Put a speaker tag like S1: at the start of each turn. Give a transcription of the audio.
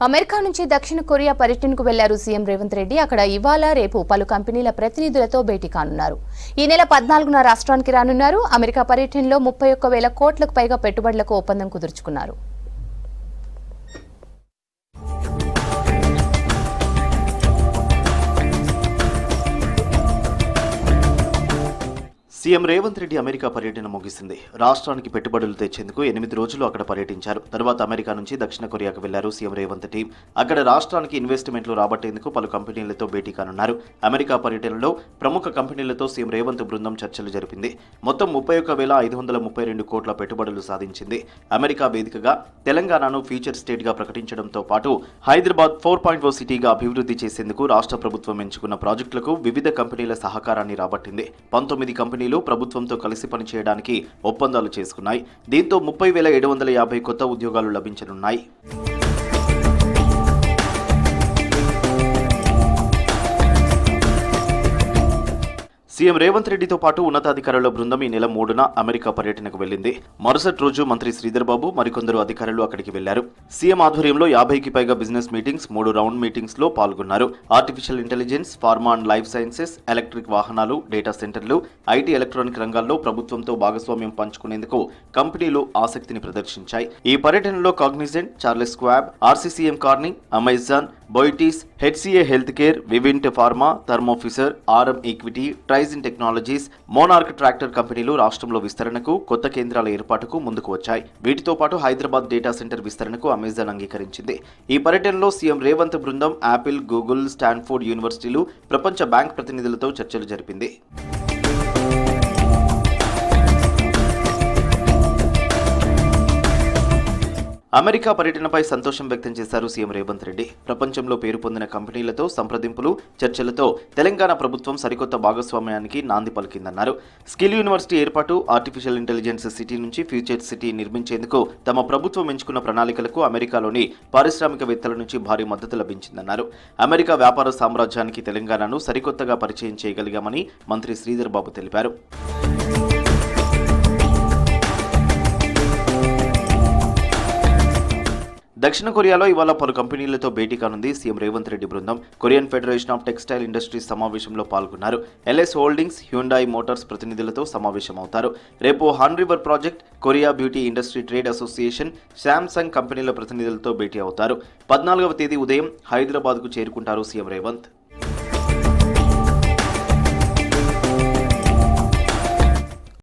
S1: America నుంచి దక్షిణ Korea పర్యటనకు వెళ్లారు సీఎం రేవంత్ రెడ్డి. అక్కడ ఇవాళ రేపు పలు కంపెనీల ప్రతినిధులతో భేటీ కానున్నారు. ఈ నెల 14న రాష్ట్రానికి రానున్నారు. అమెరికా పర్యటనలో 31,000 కోట్లకు పైగా పెట్టుబడులకు ఒప్పందం కుదుర్చుకున్నారు.
S2: సీఎం రేవంత్ రెడ్డి అమెరికా పర్యటన ముగిసింది. రాష్ట్రానికి పెట్టుబడులు తెచ్చేందుకు 8 రోజులు అక్కడ పర్యటించారు. తర్వాత అమెరికా నుంచి దక్షిణ కొరియాకు వెళ్లారు సీఎం రేవంత్ టీం. అక్కడ రాష్ట్రానికి ఇన్వెస్ట్మెంట్లు రాబట్టేందుకు పలు కంపెనీలతో భేటీ కానున్నారు. అమెరికా పర్యటనలో ప్రముఖ కంపెనీలతో సీఎం రేవంత్ బృందం చర్చలు జరిపింది. మొత్తం 31,532 కోట్ల పెట్టుబడులు సాధించింది. అమెరికా వేదికగా తెలంగాణను ఫ్యూచర్ స్టేట్ గా ప్రకటించడంతో పాటు హైదరాబాద్ 4.0 సిటీగా అభివృద్ధి చేసేందుకు రాష్ట్ర ప్రభుత్వం ఎంచుకున్న ప్రాజెక్టులకు వివిధ కంపెనీల సహకారాన్ని రాబట్టింది. 19 కంపెనీలు ప్రభుత్వంతో కలిసి పనిచేయడానికి ఒప్పందాలు చేసుకున్నాయి. దీంతో 30,750 కొత్త ఉద్యోగాలు లభించనున్నాయి. సీఎం రేవంత్ రెడ్డితో పాటు ఉన్నతాధికారుల బృందం ఈ నెల 3న అమెరికా పర్యటనకు వెళ్లింది. మరుసటి రోజు మంత్రి శ్రీధర్ బాబు మరికొందరు అధికారులు అక్కడికి వెళ్లారు. సీఎం ఆధ్వర్యంలో 50కి పైగా బిజినెస్ మీటింగ్స్, 3 రౌండ్ మీటింగ్స్ లో పాల్గొన్నారు. Artificial intelligence, pharma and life sciences, electric వాహనాలు, డేటా సెంటర్లు, ఐటీ, ఎలక్ట్రానిక్ రంగాల్లో ప్రభుత్వంతో భాగస్వామ్యం పంచుకునేందుకు కంపెనీలు ఆసక్తిని ప్రదర్శించాయి. ఈ పర్యటనలో Cognizant, Charles Schwab, RCCM Corning, Amazon, బోయిటీస్, HCA health care, Vivint pharma, Thermo Fisher, RM equity, Trigyn technologies, Monarch tractor కంపెనీలు రాష్ట్రంలో విస్తరణకు, కొత్త కేంద్రాల ఏర్పాటుకు ముందుకు వచ్చాయి. వీటితో పాటు హైదరాబాద్ డేటా సెంటర్ విస్తరణకు అమెజాన్ అంగీకరించింది. ఈ పర్యటనలో సీఎం రేవంత్ బృందం యాపిల్, గూగుల్, స్టాన్ఫోర్డ్ యూనివర్సిటీలు, ప్రపంచ బ్యాంక్ ప్రతినిధులతో చర్చలు జరిపింది. అమెరికా పర్యటనపై సంతోషం వ్యక్తం చేశారు సీఎం రేవంత్ రెడ్డి. ప్రపంచంలో పేరు పొందిన కంపెనీలతో సంప్రదింపులు, చర్చలతో తెలంగాణ ప్రభుత్వం సరికొత్త భాగస్వామ్యానికి నాంది పలికిందన్నారు. స్కిల్ యూనివర్సిటీ ఏర్పాటు, ఆర్టిఫిషియల్ ఇంటెలిజెన్స్ సిటీ నుంచి ఫ్యూచర్ సిటీ నిర్మించేందుకు తమ ప్రభుత్వం ఎంచుకున్న ప్రణాళికలకు అమెరికాలోని పారిశ్రామికవేత్తల నుంచి భారీ మద్దతు లభించిందన్నారు. అమెరికా వ్యాపార సామ్రాజ్యానికి తెలంగాణను సరికొత్తగా పరిచయం చేయగలిగామని మంత్రి శ్రీధర్ బాబు తెలిపారు. దక్షిణ కొరియాలో ఇవాళ పలు కంపెనీలతో భేటీ కానుంది సీఎం రేవంత్ రెడ్డి బృందం. Korean federation of textile industries సమావేశంలో పాల్గొన్నారు. ఎల్ఎస్ హోల్డింగ్స్, హ్యుండాయ్ మోటార్స్ ప్రతినిధులతో సమావేశమవుతారు. రేపు Han river project, Korea beauty industry trade association, Samsung కంపెనీల ప్రతినిధులతో భేటీ అవుతారు. 14వ తేదీ ఉదయం హైదరాబాద్కు చేరుకుంటారు సీఎం రేవంత్.